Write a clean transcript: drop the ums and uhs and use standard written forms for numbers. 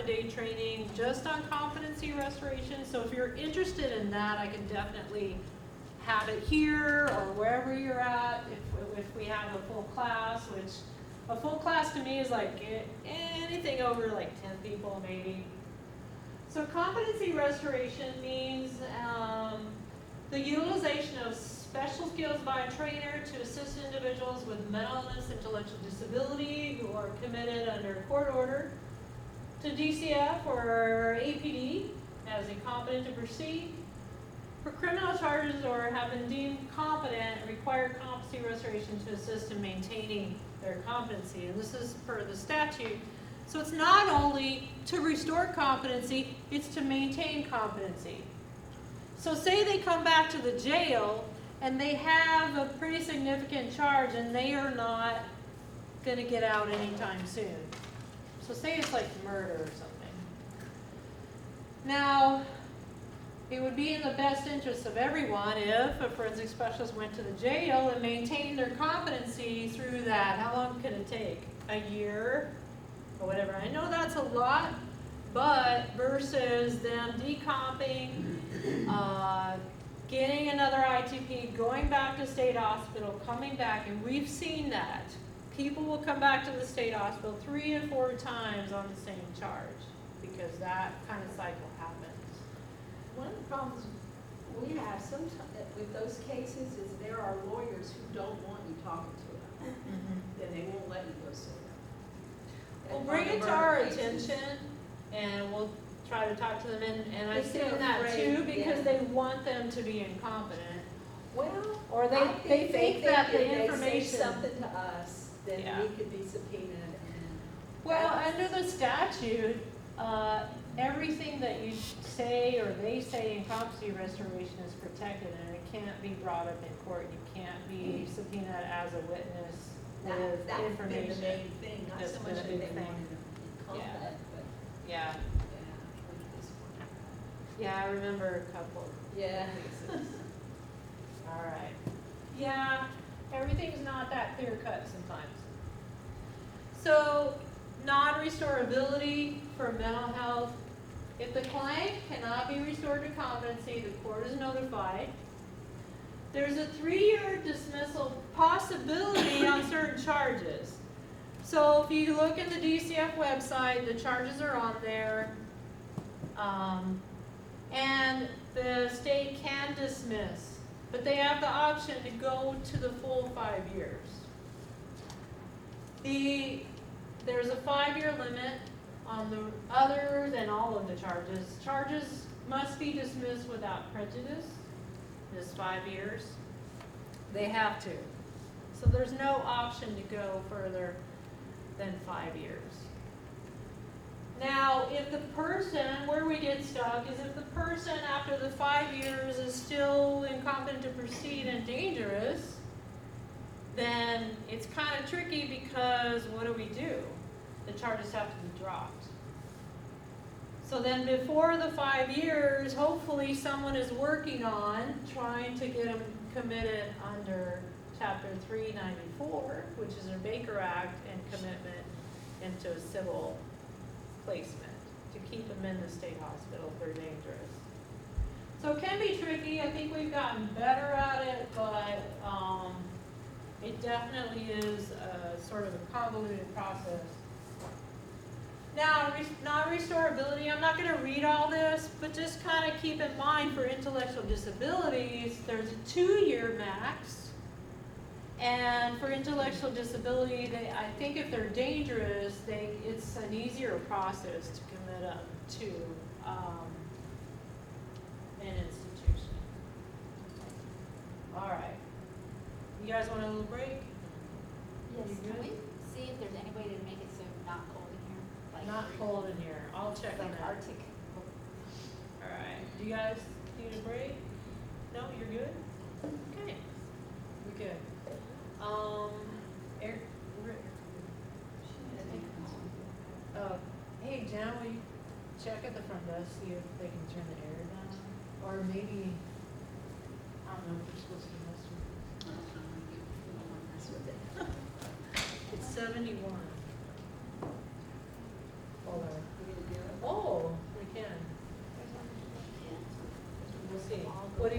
day training just on competency restoration. So if you're interested in that, I can definitely have it here or wherever you're at. If we have a full class, which a full class to me is like anything over like 10 people maybe. So competency restoration means the utilization of special skills by a trainer to assist individuals with mental illness, intellectual disability who are committed under court order to DCF or APD as incompetent to proceed. For criminal charges or have been deemed competent, require competency restoration to assist in maintaining their competency. And this is per the statute. So it's not only to restore competency, it's to maintain competency. So say they come back to the jail and they have a pretty significant charge and they are not going to get out anytime soon. So say it's like murder or something. Now, it would be in the best interest of everyone if a forensic specialist went to the jail and maintained their competency through that. How long can it take? A year or whatever. I know that's a lot, but versus them decomping, getting another ITP, going back to state hospital, coming back, and we've seen that. People will come back to the state hospital 3 and 4 times on the same charge because that kind of cycle happens. One of the problems we have sometimes with those cases is there are lawyers who don't want you talking to them. Then they won't let you go see them. Well, bring it to our attention and we'll try to talk to them. And I've seen that too because they want them to be incompetent. Well, or they think that the if information. they say something to us, then we could be subpoenaed. Well, under the statute, everything that you say or they say in competency restoration is protected and it can't be brought up in court. You can't be subpoenaed as a witness with that information. That's been the main thing, not That's so been much a that big they thing. wanted to be competent, but Yeah. Yeah, I remember a couple yeah. cases. All right. Yeah, everything's not that clear cut sometimes. So, non-restorability for mental health. If the client cannot be restored to competency, the court is notified. There's a 3-year dismissal possibility on certain charges. So if you look in the DCF website, the charges are on there. And the state can dismiss, but they have the option to go to the full 5 years. There's a 5-year limit on the other than all of the charges. Charges must be dismissed without prejudice. This 5 years. They have to. So there's no option to go further than 5 years. Now, if the person, where we get stuck is if the person after the 5 years is still incompetent to proceed and dangerous, then it's kind of tricky because what do? The charges have to be dropped. So then before the 5 years, hopefully someone is working on trying to get them committed under Chapter 394, which is a Baker Act, and commitment into a civil placement to keep them in the state hospital if they're dangerous. So it can be tricky. I think we've gotten better at it, but it definitely is a sort of a convoluted process. Now, non-restorability, I'm not going to read all this, but just kind of keep in mind for intellectual disabilities, there's a 2-year max. And for intellectual disability, I think if they're dangerous, it's an easier process to commit them to an institution. All right. You guys want a little break? Yes, You can good? we see if there's any way to make it so not cold in here? Like Not cold in here. I'll check on like that. Arctic. All right. Do you guys need a break? No, you're good? Okay. We're good. Air, hey, Jen, will you check at the front desk, see if they can turn the air down? Or maybe, I don't know if you're supposed to mess with it. It's 71. Hold on. see. What do